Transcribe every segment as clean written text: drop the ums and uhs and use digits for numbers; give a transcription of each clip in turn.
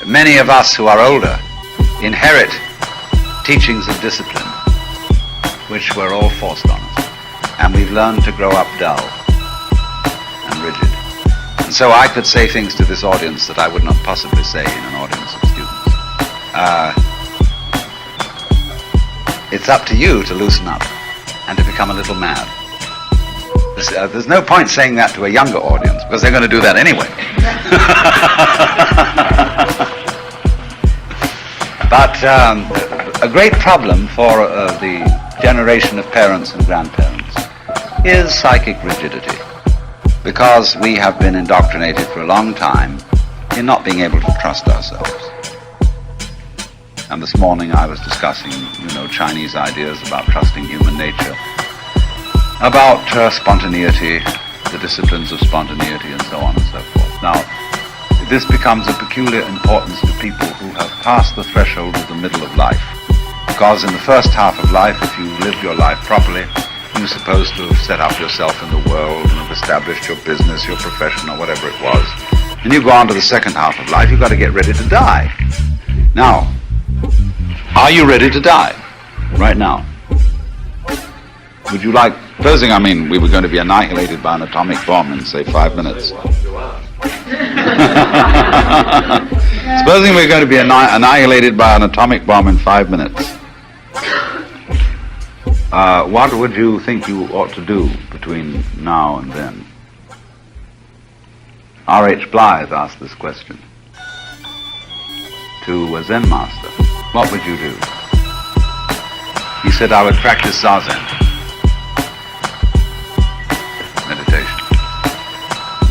many of us who are older inherit teachings of discipline, which were all forced on us, and we've learned to grow up dull and rigid. And so I could say things to this audience that I would not possibly say in an audience of students. It's up to you to loosen up and to become a little mad. There's no point saying that to a younger audience, because they're going to do that anyway. But a great problem for the generation of parents and grandparents is psychic rigidity, because we have been indoctrinated for a long time in not being able to trust ourselves. And this morning I was discussing, Chinese ideas about trusting human nature, about spontaneity, the disciplines of spontaneity, and so on and so forth. Now, this becomes of peculiar importance to people who have passed the threshold of the middle of life, because in the first half of life, if you lived your life properly, you're supposed to have set up yourself in the world and have established your business, your profession, or whatever it was. And you go on to the second half of life, you've got to get ready to die. Now, are you ready to die right now? Would you like, supposing, we were going to be annihilated by an atomic bomb in, say, 5 minutes. Supposing we're going to be annihilated by an atomic bomb in 5 minutes. What would you think you ought to do between now and then? R.H. Blythe asked this question to a Zen master. What would you do? He said, I would practice Zazen, meditation.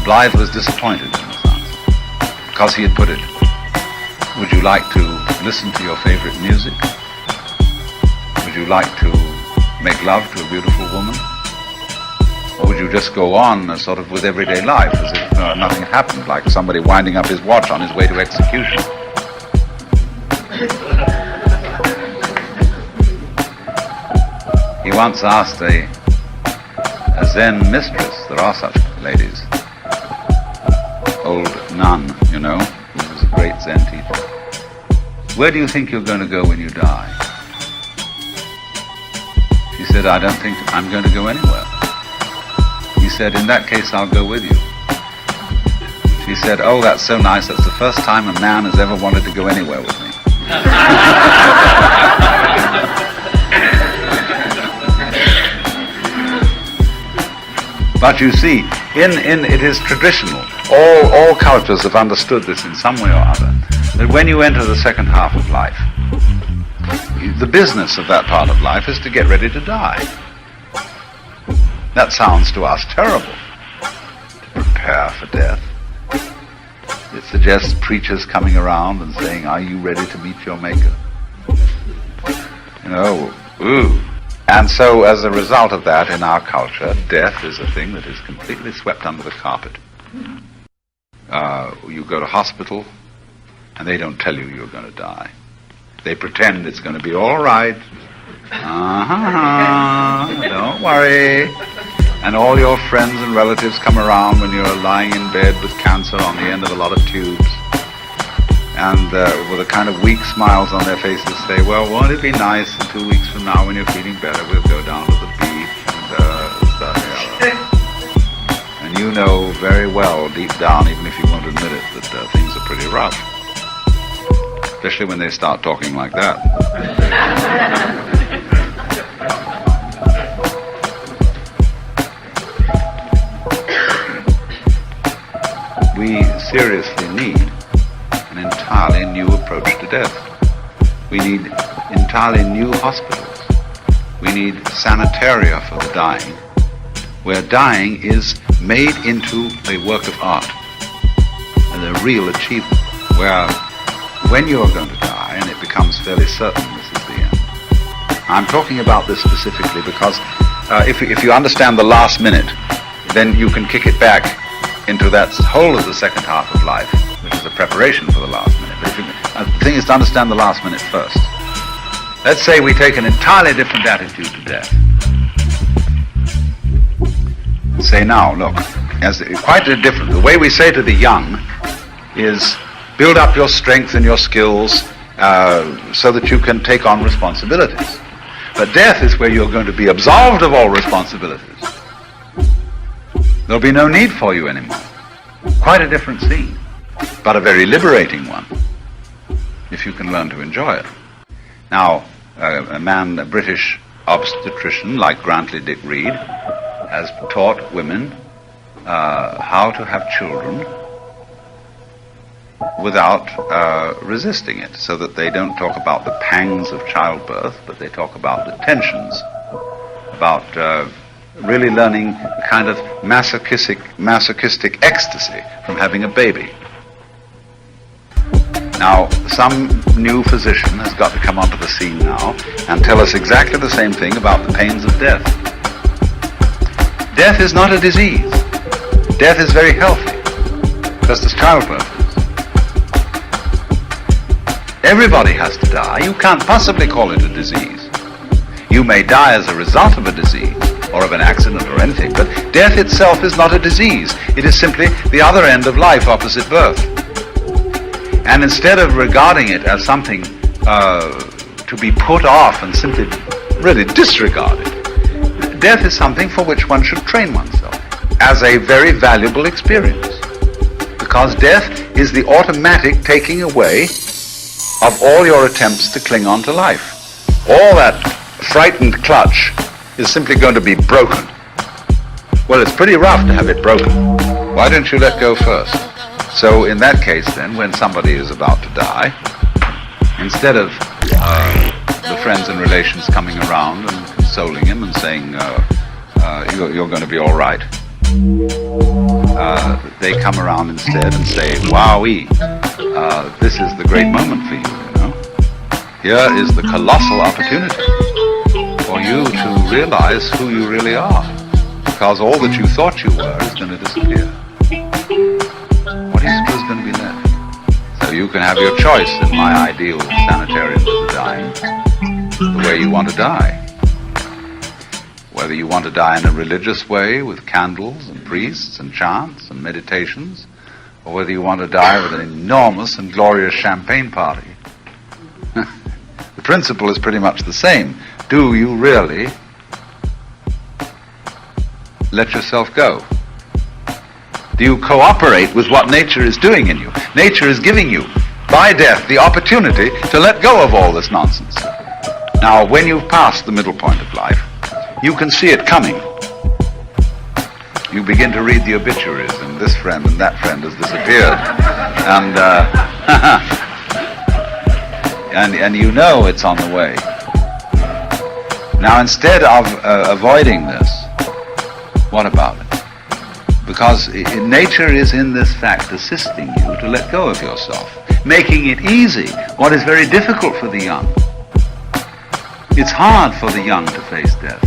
Blythe was disappointed in this answer, because he had put it, would you like to listen to your favorite music? Would you like to make love to a beautiful woman? Or would you just go on sort of with everyday life as if nothing had happened, like somebody winding up his watch on his way to execution? He once asked a Zen mistress, there are such ladies, old nun, who was a great Zen teacher, where do you think you're going to go when you die? She said, I don't think I'm going to go anywhere. He said, in that case, I'll go with you. She said, oh, that's so nice. That's the first time a man has ever wanted to go anywhere with me. But you see, it is traditional. All cultures have understood this in some way or other, that when you enter the second half of life, the business of that part of life is to get ready to die. That sounds to us terrible, to prepare for death. It suggests preachers coming around and saying, are you ready to meet your maker? Ooh. And so as a result of that, in our culture, death is a thing that is completely swept under the carpet. You go to hospital, and they don't tell you you're going to die. They pretend it's going to be all right. Don't worry. And all your friends and relatives come around when you're lying in bed with cancer on the end of a lot of tubes. And with a kind of weak smiles on their faces say, well, won't it be nice in 2 weeks from now when you're feeling better, we'll go down to the beach and stuff the other. And you know very well, deep down, even if you won't admit it, that things are pretty rough. Especially when they start talking like that. We seriously need an entirely new approach to death. We need entirely new hospitals. We need sanitaria for the dying, where dying is made into a work of art and a real achievement, where when you are going to die, and it becomes fairly certain this is the end. I'm talking about this specifically because if you understand the last minute, then you can kick it back into that whole of the second half of life, which is a preparation for the last minute. But the thing is to understand the last minute first. Let's say we take an entirely different attitude to death. Say now, look, quite different. The way we say to the young is, build up your strength and your skills so that you can take on responsibilities. But death is where you're going to be absolved of all responsibilities. There'll be no need for you anymore. Quite a different scene, but a very liberating one, if you can learn to enjoy it. Now, a British obstetrician like Grantley Dick Reed has taught women how to have children without resisting it, so that they don't talk about the pangs of childbirth, but they talk about the tensions, about really learning a kind of masochistic ecstasy from having a baby. Now, some new physician has got to come onto the scene now and tell us exactly the same thing about the pains of death. Death is not a disease. Death is very healthy, just as childbirth is. Everybody has to die. You can't possibly call it a disease. You may die as a result of a disease or of an accident or anything, but death itself is not a disease. It is simply the other end of life opposite birth. And instead of regarding it as something to be put off and simply really disregarded, death is something for which one should train oneself as a very valuable experience. Because death is the automatic taking away of all your attempts to cling on to life. All that frightened clutch is simply going to be broken. Well, it's pretty rough to have it broken. Why don't you let go first? So in that case then, when somebody is about to die, instead of the friends and relations coming around and consoling him and saying, you're going to be all right, they come around instead and say, wowee, this is the great moment for you, you know. Here is the colossal opportunity for you to realize who you really are, because all that you thought you were is going to disappear. What do you suppose is going to be left? So you can have your choice in my ideal sanitarium for the dying, the way you want to die. Whether you want to die in a religious way with candles and priests and chants and meditations, or whether you want to die with an enormous and glorious champagne party. The principle is pretty much the same. Do you really let yourself go? Do you cooperate with what nature is doing in you? Nature is giving you, by death, the opportunity to let go of all this nonsense. Now, when you've passed the middle point of life, you can see it coming. You begin to read the obituaries, and this friend and that friend has disappeared. And you know it's on the way. Now, instead of avoiding this, what about it? Because nature is in this fact assisting you to let go of yourself, making it easy, what is very difficult for the young. It's hard for the young to face death,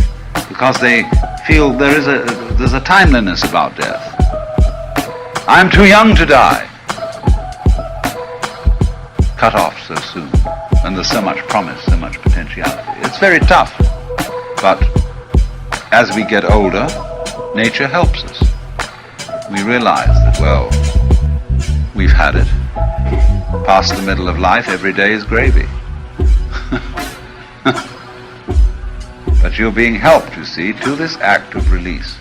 because they feel there's a timeliness about death. I'm too young to die. Cut off so soon. And there's so much promise, so much potentiality. It's very tough. But as we get older, nature helps us. We realize that, well, we've had it. Past the middle of life, every day is gravy. But you're being helped, you see, to this act of release.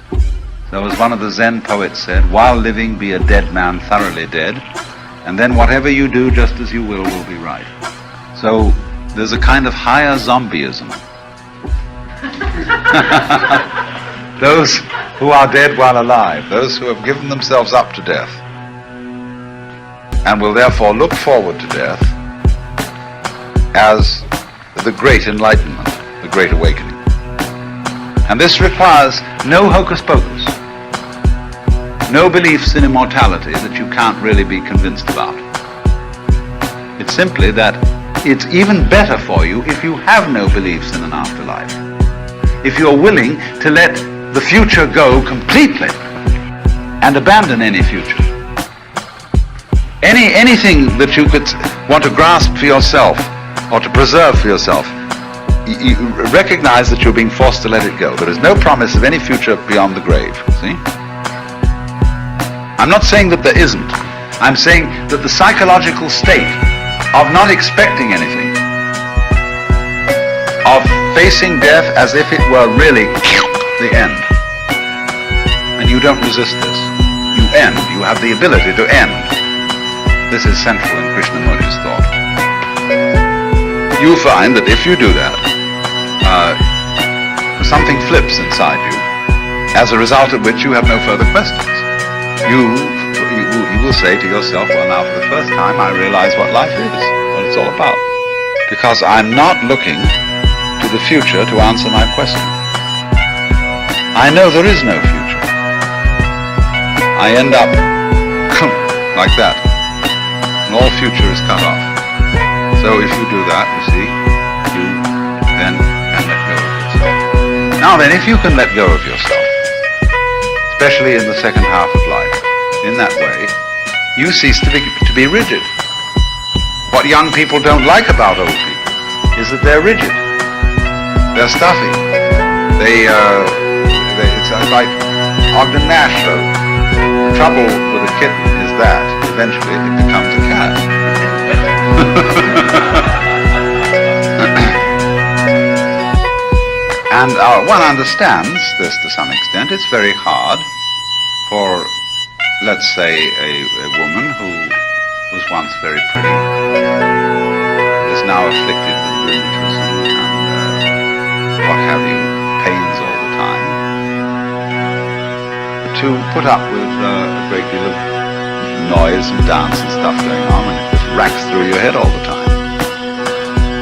So as one of the Zen poets said, while living be a dead man thoroughly dead, and then whatever you do just as you will be right. So there's a kind of higher zombieism. Those who are dead while alive, those who have given themselves up to death, and will therefore look forward to death as the great enlightenment, the great awakening. And this requires no hocus pocus, no beliefs in immortality that you can't really be convinced about. It's simply that it's even better for you if you have no beliefs in an afterlife. If you're willing to let the future go completely and abandon any future. Anything that you could want to grasp for yourself or to preserve for yourself, you recognize that you're being forced to let it go. There is no promise of any future beyond the grave, see? I'm not saying that there isn't, I'm saying that the psychological state of not expecting anything, of facing death as if it were really the end, and you don't resist this. You end. You have the ability to end. This is central in Krishnamurti's thought. You find that if you do that, something flips inside you, as a result of which you have no further questions. You will say to yourself, well, now for the first time I realize what life is, what it's all about. Because I'm not looking to the future to answer my question. I know there is no future. I end up like that, and all future is cut off. So if you do that, you see, you then can let go of yourself. Now then, if you can let go of yourself, especially in the second half of life, in that way, you cease to be rigid. What young people don't like about old people is that they're rigid. They're stuffy. It's like Ogden Nash wrote, the trouble with a kitten is that eventually it becomes a cat. And one understands this to some extent. It's very hard for, let's say, a woman who was once very pretty, is now afflicted with rheumatism and what have you, pains all the time, to put up with a great deal of noise and dance and stuff going on, and it just racks through your head all the time.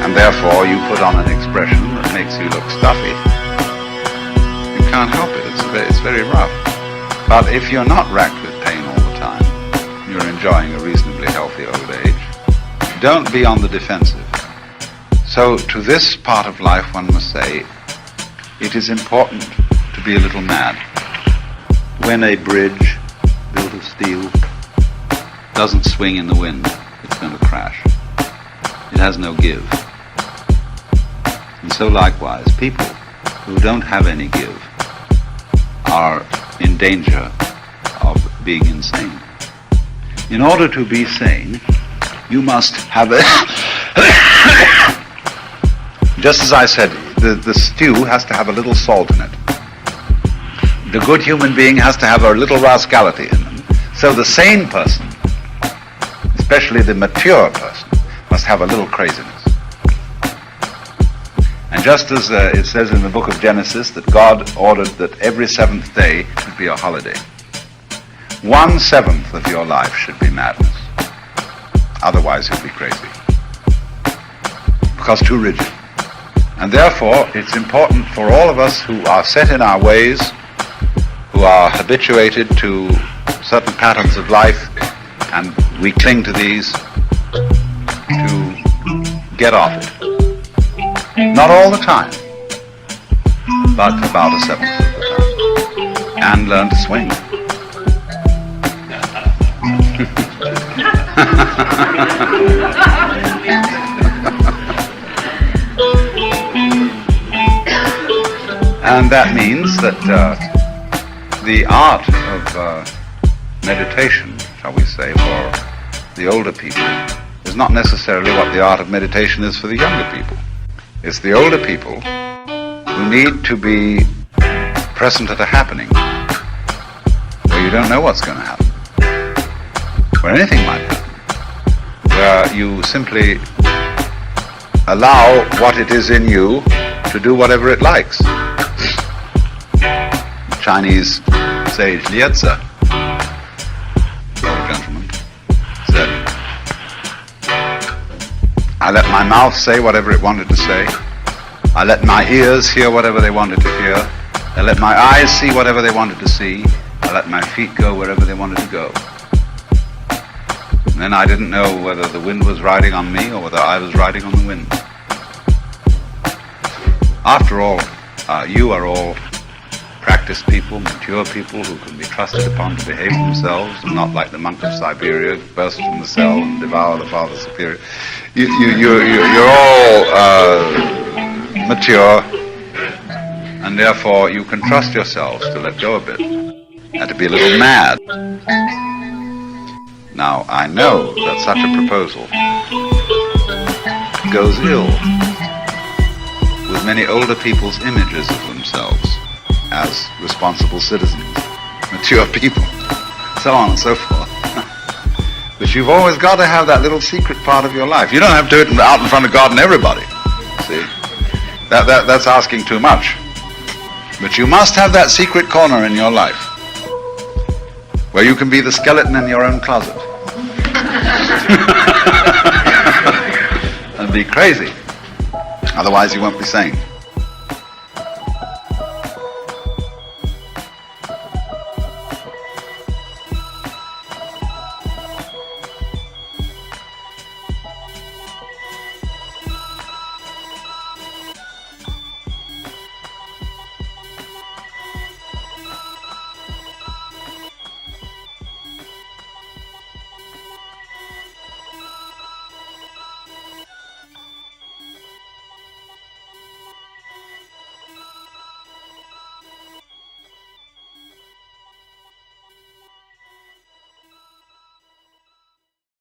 And therefore you put on an expression that makes you look stuffy. You can't help it, it's very rough. But if you're not racked with pain all the time, you're enjoying a reasonably healthy old age, don't be on the defensive. So to this part of life one must say, it is important to be a little mad. When a bridge built of steel doesn't swing in the wind, it's going to crash. It has no give. And so likewise, people who don't have any give are in danger of being insane. In order to be sane, you must have a... Just as I said, the stew has to have a little salt in it. The good human being has to have a little rascality in them. So the sane person, especially the mature person, must have a little craziness. And just as it says in the book of Genesis that God ordered that every seventh day should be a holiday, 1/7 of your life should be madness. Otherwise you'll be crazy. Because too rigid. And therefore it's important for all of us who are set in our ways, who are habituated to certain patterns of life, and we cling to these, to get off it. Not all the time, but about 1/7 of the time. And learn to swing. And that means that the art of meditation, shall we say, for the older people is not necessarily what the art of meditation is for the younger people. It's the older people who need to be present at a happening where you don't know what's going to happen, where anything might happen, where you simply allow what it is in you to do whatever it likes. Chinese sage Liezi, the old gentleman, said, I let my mouth say whatever it wanted to say. I let my ears hear whatever they wanted to hear. I let my eyes see whatever they wanted to see. I let my feet go wherever they wanted to go. And then I didn't know whether the wind was riding on me or whether I was riding on the wind. After all, you are all practiced people, mature people who can be trusted upon to behave themselves, and not like the monk of Siberia who burst from the cell and devour the Father Superior. You're all mature, and therefore you can trust yourselves to let go a bit and to be a little mad. Now, I know that such a proposal goes ill with many older people's images of themselves as responsible citizens, mature people, so on and so forth. But you've always got to have that little secret part of your life. You don't have to do it out in front of God and everybody. See? That's asking too much. But you must have that secret corner in your life where you can be the skeleton in your own closet. And be crazy. Otherwise you won't be sane.